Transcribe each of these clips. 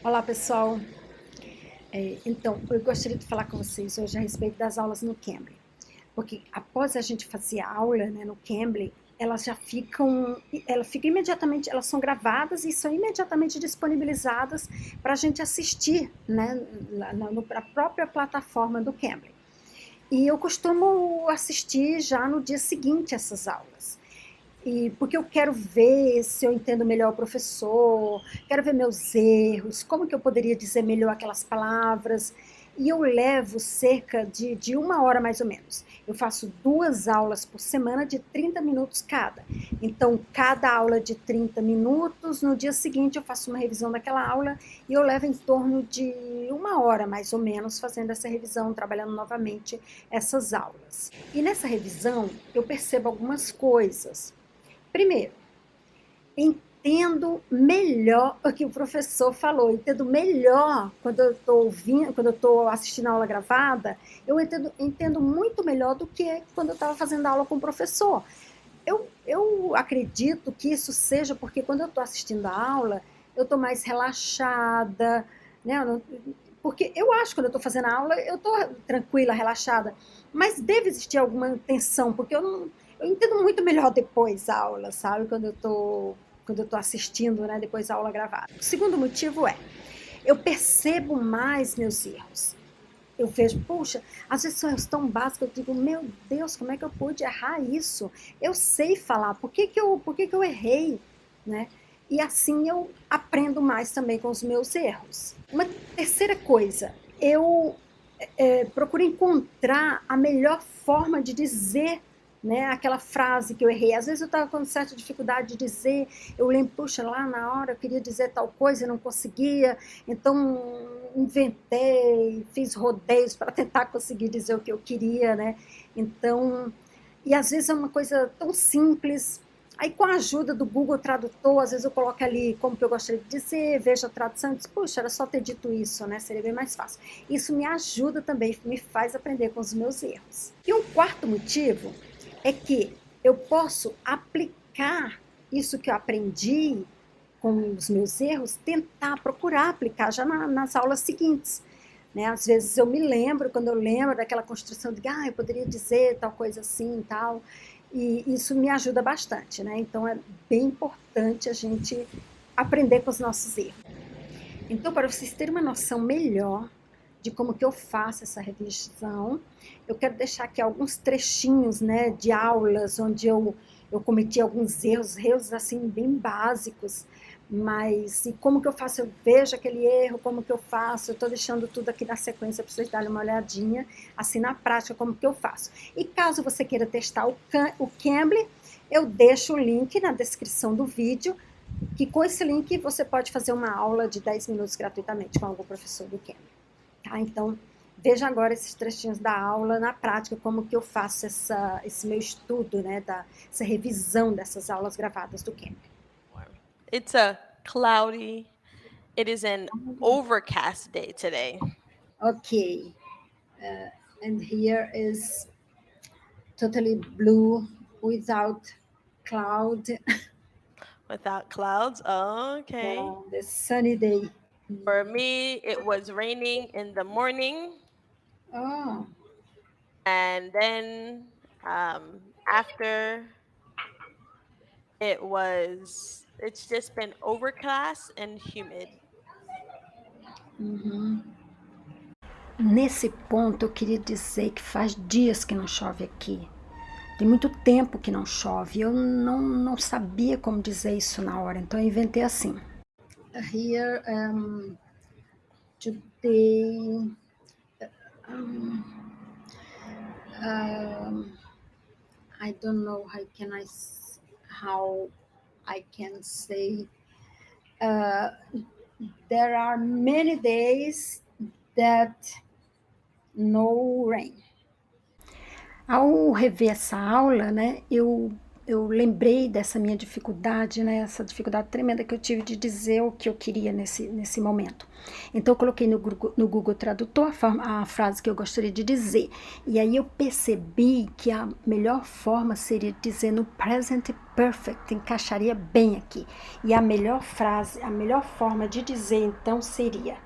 Olá, pessoal. Então, eu gostaria de falar com vocês hoje a respeito das aulas no Cambly, porque após a gente fazer a aula, né, no Cambly, elas ficam imediatamente, elas são gravadas e são imediatamente disponibilizadas para a gente assistir, né, na própria plataforma do Cambly. E eu costumo assistir já no dia seguinte essas aulas. Porque eu quero ver se eu entendo melhor o professor, quero ver meus erros, como que eu poderia dizer melhor aquelas palavras. E eu levo cerca de 1 hora mais ou menos. Eu faço 2 aulas por semana de 30 minutos cada. Então, cada aula de 30 minutos, no dia seguinte eu faço uma revisão daquela aula e eu levo em torno de 1 hora mais ou menos fazendo essa revisão, trabalhando novamente essas aulas. E nessa revisão eu percebo algumas coisas. Primeiro, entendo melhor o que o professor falou, entendo melhor quando eu estou ouvindo, quando eu estou assistindo a aula gravada, eu entendo muito melhor do que quando eu estava fazendo aula com o professor. Eu acredito que isso seja porque quando eu estou assistindo a aula, eu estou mais relaxada, né? Porque eu acho que quando eu estou fazendo a aula, eu estou tranquila, relaxada, mas deve existir alguma tensão, porque eu entendo muito melhor depois a aula, sabe? Quando eu tô assistindo, né, depois a aula gravada. O segundo motivo é, eu percebo mais meus erros. Eu vejo, puxa, às vezes são erros tão básicos, eu digo, meu Deus, como é que eu pude errar isso? Eu sei falar, por que que eu errei, né? E assim eu aprendo mais também com os meus erros. Uma terceira coisa, eu procuro encontrar a melhor forma de dizer, né, aquela frase que eu errei. Às vezes eu estava com certa dificuldade de dizer, eu lembro, puxa, lá na hora eu queria dizer tal coisa e não conseguia, então inventei, fiz rodeios para tentar conseguir dizer o que eu queria, né? Então, e às vezes é uma coisa tão simples. Aí, com a ajuda do Google Tradutor, às vezes eu coloco ali como que eu gostaria de dizer, vejo a tradução e digo, puxa, era só ter dito isso, né? Seria bem mais fácil. Isso me ajuda também, me faz aprender com os meus erros. E um quarto motivo é que eu posso aplicar isso que eu aprendi com os meus erros, tentar procurar aplicar já nas aulas seguintes. Né? Às vezes eu me lembro, quando eu lembro daquela construção de, eu poderia dizer tal coisa assim e tal, e isso me ajuda bastante, né? Então é bem importante a gente aprender com os nossos erros. Então, para vocês terem uma noção melhor de como que eu faço essa revisão, eu quero deixar aqui alguns trechinhos, né, de aulas onde eu cometi alguns erros assim bem básicos, mas e como que eu faço? Eu vejo aquele erro, como que eu faço? Eu estou deixando tudo aqui na sequência para vocês darem uma olhadinha, assim na prática, como que eu faço. E caso você queira testar o Cambly, eu deixo o link na descrição do vídeo, que com esse link você pode fazer uma aula de 10 minutos gratuitamente com algum professor do Cambly. Tá? Então, veja agora esses trechinhos da aula na prática, como que eu faço esse meu estudo, né, essa revisão dessas aulas gravadas do Cambly. It's a cloudy, it is an overcast day today Ok, and here is totally blue without cloud. without clouds. Okay. Yeah, the sunny day. For me, it was raining in the morning, Oh, and then after it's just been overcast and humid. uhum. Nesse ponto eu queria dizer que faz dias que não chove aqui. Tem muito tempo que não chove. Eu não sabia como dizer isso na hora, então eu inventei assim. Here, today, um, um, I don't know how I can say. Uh, there are many days that no rain. Ao rever essa aula, né, eu eu lembrei dessa minha dificuldade, né? Essa dificuldade tremenda que eu tive de dizer o que eu queria nesse momento. Então eu coloquei no Google Tradutor a frase que eu gostaria de dizer. E aí eu percebi que a melhor forma seria dizer no present perfect, encaixaria bem aqui. E a melhor frase, a melhor forma de dizer então seria: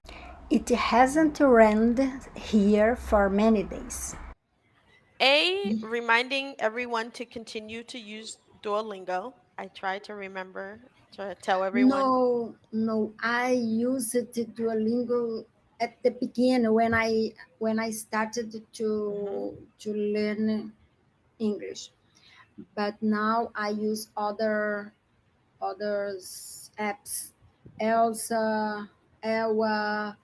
It hasn't rained here for many days. Reminding everyone to continue to use Duolingo. I try to remember to tell everyone. No, I used Duolingo at the beginning when I started to learn English, but now I use others apps, Elsa, Elwa,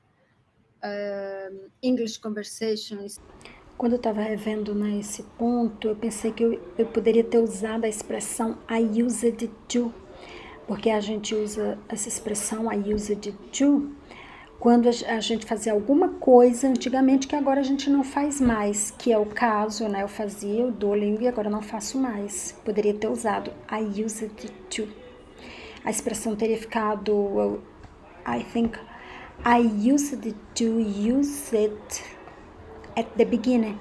English Conversations. Quando eu estava revendo nesse ponto, eu pensei que eu poderia ter usado a expressão I used to, porque a gente usa essa expressão I used to quando a gente fazia alguma coisa antigamente que agora a gente não faz mais, que é o caso, né? Eu fazia o Duolingo e agora não faço mais. Poderia ter usado I used to. A expressão teria ficado I think I used to use it at the beginning.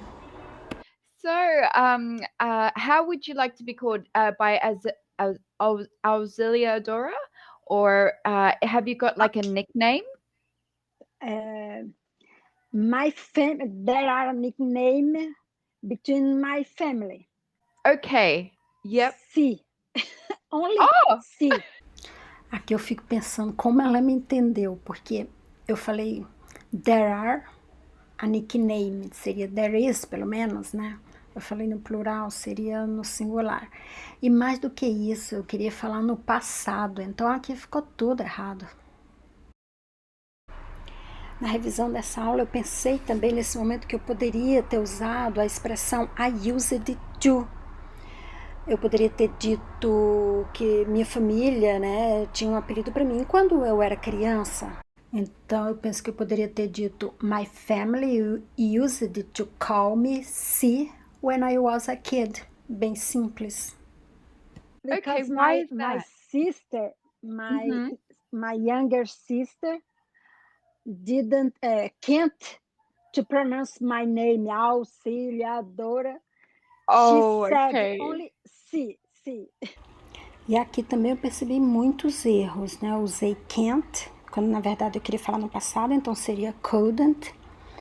So, how would you like to be called by Auxiliadora, or have you got like a nickname? There are a nickname between my family. Okay. Yep. Si. Only si. Aqui eu fico pensando como ela me entendeu, porque eu falei there are a nickname, seria there is, pelo menos, né? Eu falei no plural, seria no singular. E mais do que isso, eu queria falar no passado, então aqui ficou tudo errado. Na revisão dessa aula, eu pensei também nesse momento que eu poderia ter usado a expressão I used to. Eu poderia ter dito que minha família, né, tinha um apelido para mim quando eu era criança. Então, eu penso que eu poderia ter dito My family used to call me Si when I was a kid. Bem simples. Okay, why is that? My sister, my younger sister, can't to pronounce my name, Auxiliadora. Oh, She said okay. only si. E aqui também eu percebi muitos erros, né? Eu usei can't, quando na verdade eu queria falar no passado, então seria couldn't.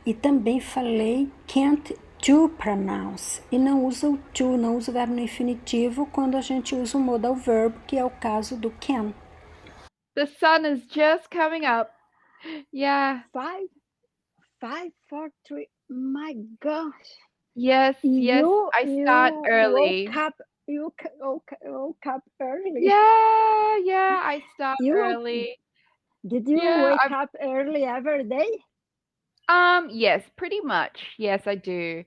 E também falei can't to pronounce. E não usa o to, não usa o verbo no infinitivo quando a gente usa o modal verb, que é o caso do can. The sun is just coming up. Yeah. 5, 4, 3. My gosh. Yes, I start early. You woke up early. Yeah, I start early. Did you wake up early every day? Yes, pretty much. Yes, I do.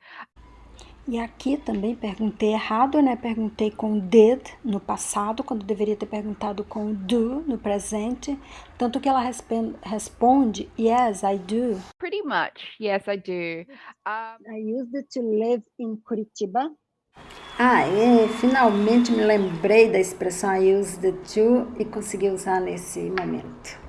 E aqui também perguntei errado, né? Perguntei com did no passado, quando deveria ter perguntado com do no presente. Tanto que ela responde, yes, I do. Pretty much, yes, I do. I used to live in Curitiba. Finalmente me lembrei da expressão I used to e consegui usar nesse momento.